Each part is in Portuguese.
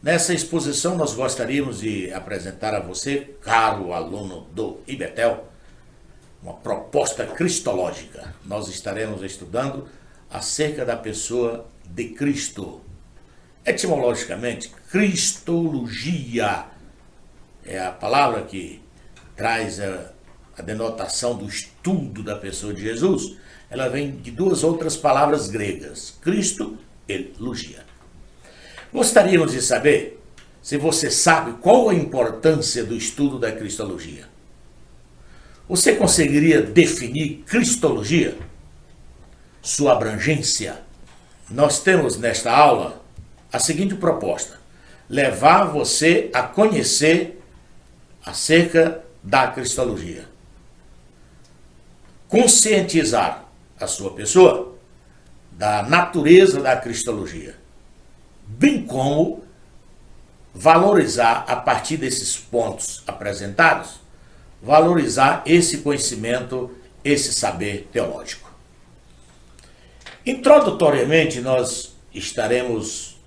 Nessa exposição, nós gostaríamos de apresentar a você, caro aluno do IBETEL, uma proposta cristológica. Nós estaremos estudando acerca da pessoa de Cristo. Etimologicamente, cristologia é a palavra que traz a denotação do estudo da pessoa de Jesus. Ela vem de duas outras palavras gregas, Cristo e logia. Gostaríamos de saber se você sabe qual a importância do estudo da cristologia. Você conseguiria definir cristologia? Sua abrangência? Nós temos nesta aula a seguinte proposta: levar você a conhecer acerca da cristologia, conscientizar a sua pessoa da natureza da cristologia, bem como valorizar, a partir desses pontos apresentados, valorizar esse conhecimento, esse saber teológico. Introdutoriamente, nós estaremos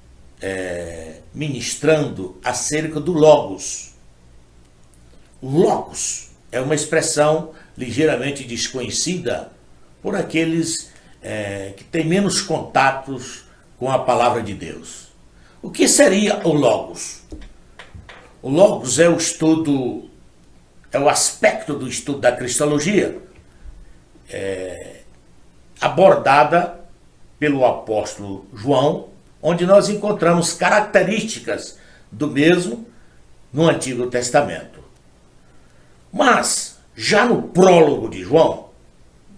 ministrando acerca do Logos. O Logos é uma expressão ligeiramente desconhecida por aqueles que têm menos contatos com a palavra de Deus. O que seria o Logos? O Logos é o estudo, é o aspecto do estudo da cristologia abordada pelo apóstolo João, onde nós encontramos características do mesmo no Antigo Testamento. Mas, já no prólogo de João,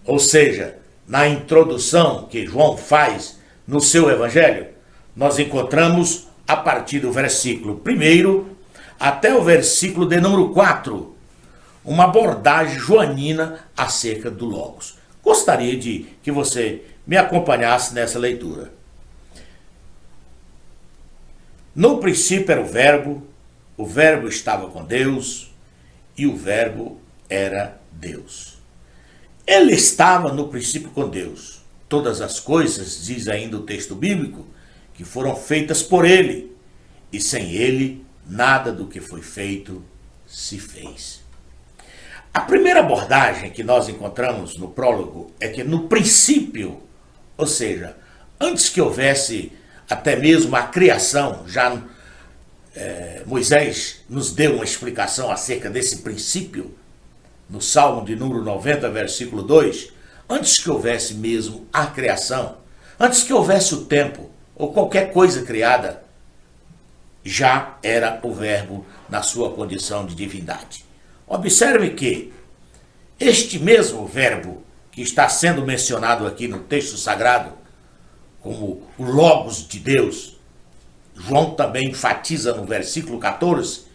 ou seja, na introdução que João faz no seu evangelho, nós encontramos, a partir do versículo 1 até o versículo de número 4, uma abordagem joanina acerca do Logos. Gostaria de que você me acompanhasse nessa leitura. No princípio era o Verbo estava com Deus, e o Verbo era Deus. Ele estava no princípio com Deus. Todas as coisas, diz ainda o texto bíblico, que foram feitas por ele, e sem ele, nada do que foi feito se fez. A primeira abordagem que nós encontramos no prólogo é que no princípio, ou seja, antes que houvesse até mesmo a criação, já Moisés nos deu uma explicação acerca desse princípio, no Salmo de número 90, versículo 2, antes que houvesse mesmo a criação, antes que houvesse o tempo, ou qualquer coisa criada, já era o Verbo na sua condição de divindade. Observe que este mesmo Verbo que está sendo mencionado aqui no texto sagrado, como o Logos de Deus, João também enfatiza no versículo 14,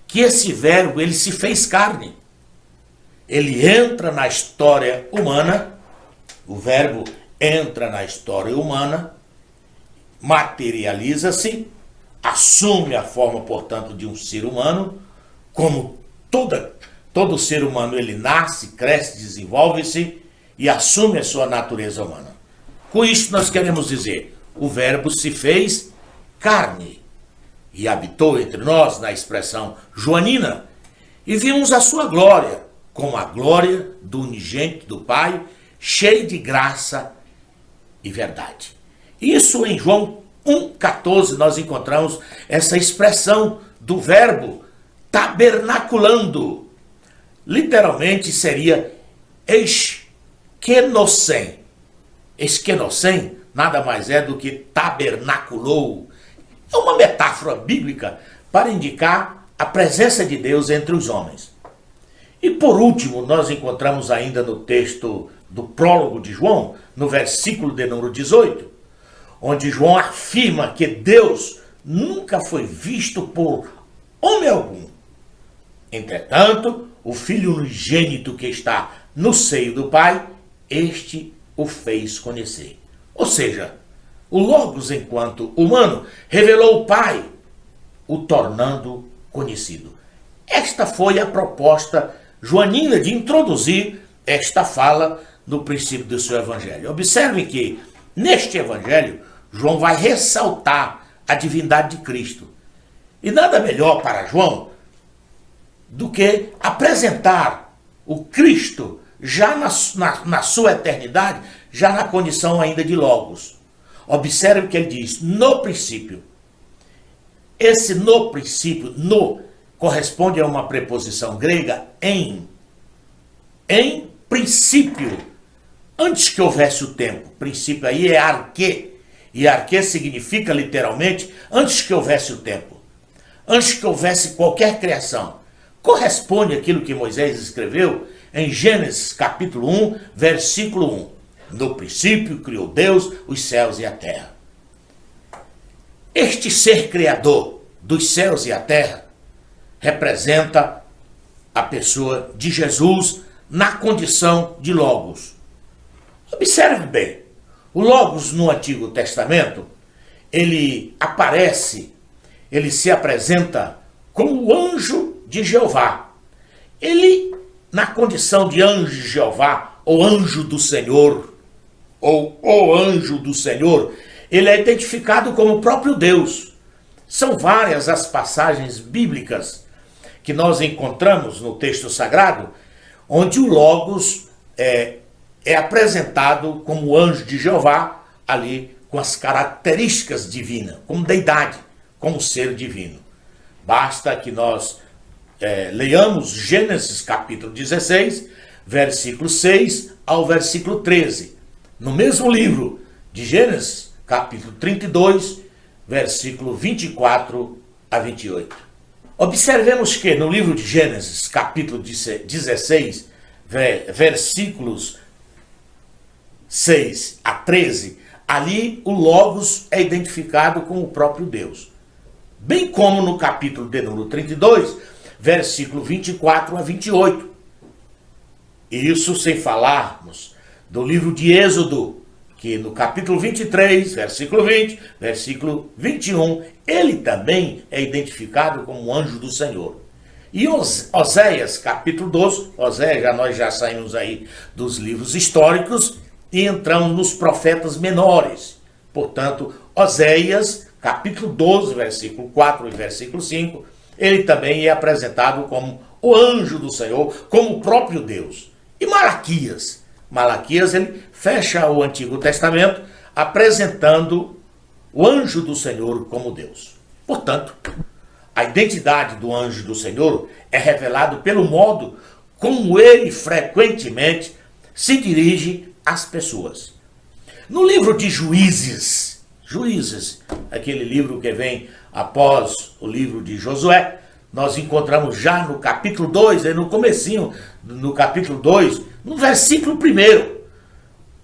que esse Verbo, ele se fez carne. Ele entra na história humana, o Verbo entra na história humana, materializa-se, assume a forma, portanto, de um ser humano, como todo ser humano, ele nasce, cresce, desenvolve-se e assume a sua natureza humana. Com isso nós queremos dizer, o Verbo se fez carne e habitou entre nós, na expressão joanina, e vimos a sua glória, como a glória do unigênito do Pai, cheio de graça e verdade. Isso em João 1,14 nós encontramos essa expressão do Verbo tabernaculando. Literalmente seria esquenosen. Esquenosen nada mais é do que tabernaculou. É uma metáfora bíblica para indicar a presença de Deus entre os homens. E por último, nós encontramos ainda no texto do prólogo de João, no versículo de número 18, onde João afirma que Deus nunca foi visto por homem algum. Entretanto, o Filho unigênito que está no seio do Pai, este o fez conhecer. Ou seja, o Logos, enquanto humano, revelou o Pai, o tornando conhecido. Esta foi a proposta joanina de introduzir esta fala no princípio do seu evangelho. Observe que, neste evangelho, João vai ressaltar a divindade de Cristo. E nada melhor para João do que apresentar o Cristo já na sua eternidade, já na condição ainda de Logos. Observe o que ele diz, no princípio. Esse no princípio, no, corresponde a uma preposição grega em. Em princípio, antes que houvesse o tempo. Princípio aí é arquê. E arquê significa literalmente antes que houvesse o tempo. Antes que houvesse qualquer criação. Corresponde àquilo que Moisés escreveu em Gênesis capítulo 1, versículo 1. No princípio criou Deus os céus e a terra. Este ser criador dos céus e a terra representa a pessoa de Jesus na condição de Logos. Observe bem, o Logos no Antigo Testamento, ele aparece, ele se apresenta como o anjo de Jeová. Ele, na condição de anjo de Jeová, ou anjo do Senhor, ou o anjo do Senhor, ele é identificado como o próprio Deus. São várias as passagens bíblicas que nós encontramos no texto sagrado, onde o Logos é apresentado como anjo de Jeová, ali com as características divinas, como deidade, como ser divino. Basta que nós leiamos Gênesis capítulo 16, versículo 6 ao versículo 13. No mesmo livro de Gênesis, capítulo 32, versículo 24 a 28. Observemos que no livro de Gênesis, capítulo 16, versículos 6 a 13, ali o Logos é identificado como o próprio Deus. Bem como no capítulo de número 32, versículo 24 a 28. Isso sem falarmos do livro de Êxodo, que no capítulo 23, versículo 20, versículo 21, ele também é identificado como anjo do Senhor. E Oséias, capítulo 12, Oséias, nós já saímos aí dos livros históricos e entramos nos profetas menores. Portanto, Oséias, capítulo 12, versículo 4 e versículo 5, ele também é apresentado como o anjo do Senhor, como o próprio Deus. E Malaquias, ele fecha o Antigo Testamento apresentando o anjo do Senhor como Deus. Portanto, a identidade do anjo do Senhor é revelado pelo modo como ele frequentemente se dirige às pessoas. No livro de Juízes, aquele livro que vem após o livro de Josué, nós encontramos já no capítulo 2, no comecinho, no capítulo 2, no versículo 1,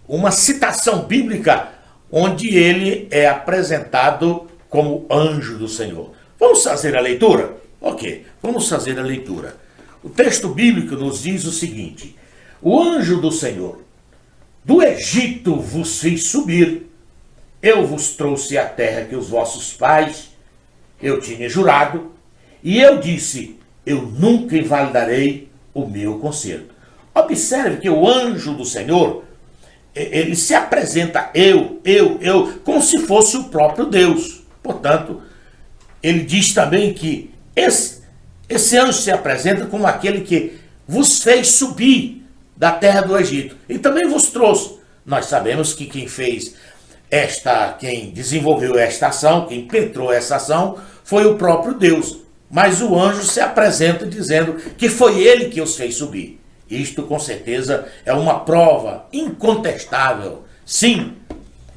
uma citação bíblica onde ele é apresentado como anjo do Senhor. Vamos fazer a leitura? Ok, vamos fazer a leitura. O texto bíblico nos diz o seguinte: o anjo do Senhor do Egito vos fiz subir, eu vos trouxe à terra que os vossos pais eu tinha jurado, e eu disse, eu nunca invalidarei o meu concerto. Observe que o anjo do Senhor, ele se apresenta eu, como se fosse o próprio Deus. Portanto, ele diz também que esse anjo se apresenta como aquele que vos fez subir da terra do Egito e também vos trouxe. Nós sabemos que quem desenvolveu esta ação, quem penetrou essa ação, foi o próprio Deus. Mas o anjo se apresenta dizendo que foi ele que os fez subir. Isto, com certeza, é uma prova incontestável. Sim,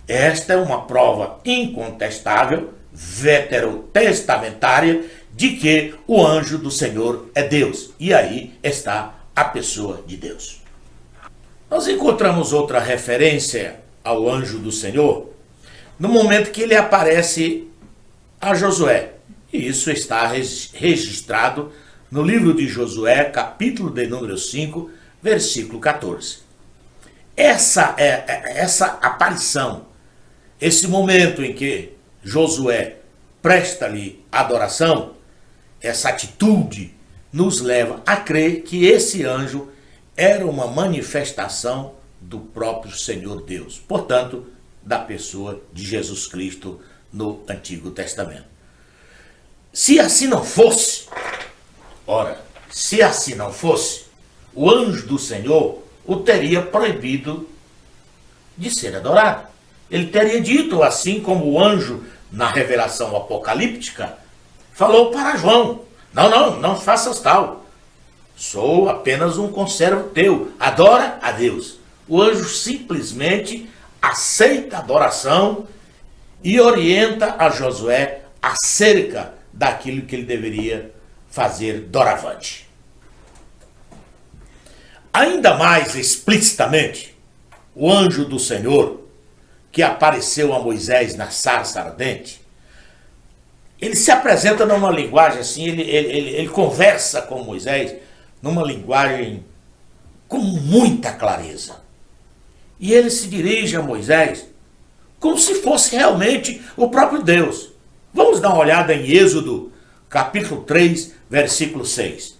esta é uma prova incontestável, veterotestamentária, de que o anjo do Senhor é Deus. E aí está a pessoa de Deus. Nós encontramos outra referência ao anjo do Senhor no momento que ele aparece a Josué. E isso está registrado no livro de Josué, capítulo de número 5, versículo 14. Essa aparição, esse momento em que Josué presta-lhe adoração, essa atitude nos leva a crer que esse anjo era uma manifestação do próprio Senhor Deus, portanto, da pessoa de Jesus Cristo no Antigo Testamento. Se assim não fosse, ora, se assim não fosse, o anjo do Senhor o teria proibido de ser adorado. Ele teria dito, assim como o anjo na revelação apocalíptica falou para João: não faças tal. Sou apenas um conservo teu. Adora a Deus. O anjo simplesmente aceita a adoração e orienta a Josué acerca daquilo que ele deveria fazer doravante. Ainda mais explicitamente, o anjo do Senhor, que apareceu a Moisés na sarça ardente, ele se apresenta numa linguagem assim, ele conversa com Moisés numa linguagem com muita clareza. E ele se dirige a Moisés como se fosse realmente o próprio Deus. Vamos dar uma olhada em Êxodo, capítulo 3, versículo 6.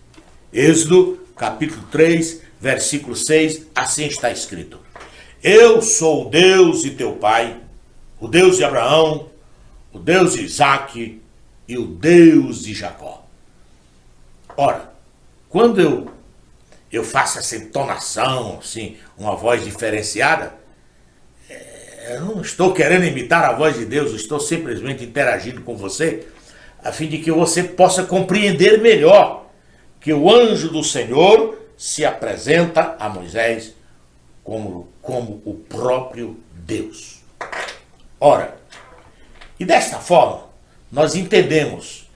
Êxodo, capítulo 3, versículo 6, assim está escrito: Eu sou o Deus de teu pai, o Deus de Abraão, o Deus de Isaque e o Deus de Jacó. Ora, quando eu faço essa entonação, assim, uma voz diferenciada, eu não estou querendo imitar a voz de Deus, eu estou simplesmente interagindo com você, a fim de que você possa compreender melhor que o anjo do Senhor se apresenta a Moisés como o próprio Deus. Ora, e desta forma, nós entendemos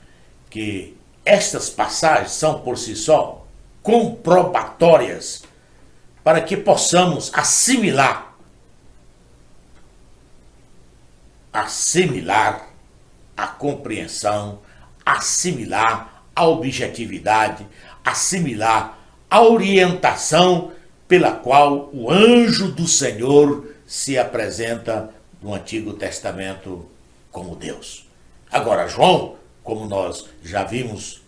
que estas passagens são por si só comprobatórias para que possamos assimilar a compreensão, assimilar a objetividade, assimilar a orientação pela qual o anjo do Senhor se apresenta no Antigo Testamento como Deus. Agora, João, como nós já vimos,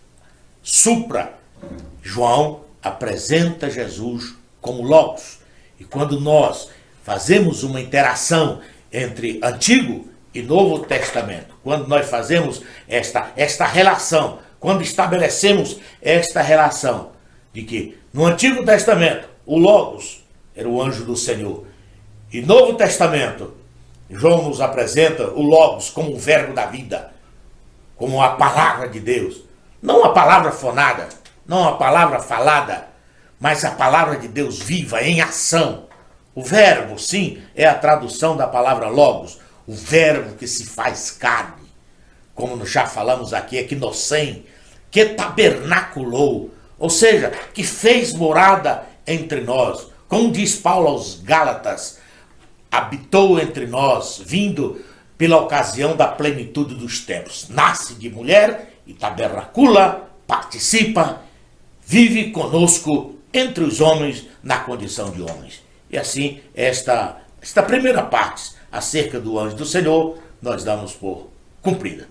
João apresenta Jesus como Logos. E quando nós fazemos uma interação entre Antigo e Novo Testamento, quando nós fazemos esta relação, quando estabelecemos esta relação de que no Antigo Testamento o Logos era o anjo do Senhor, e no Novo Testamento João nos apresenta o Logos como o verbo da vida, como a palavra de Deus, não a palavra fonada, não a palavra falada, mas a palavra de Deus viva, em ação. O verbo, sim, é a tradução da palavra Logos, o verbo que se faz carne, como nós já falamos aqui, equinocém, que tabernaculou, ou seja, que fez morada entre nós. Como diz Paulo aos Gálatas, habitou entre nós, vindo pela ocasião da plenitude dos tempos. Nasce de mulher e tabernacula, participa, vive conosco entre os homens na condição de homens. E assim, esta primeira parte acerca do anjo do Senhor, nós damos por cumprida.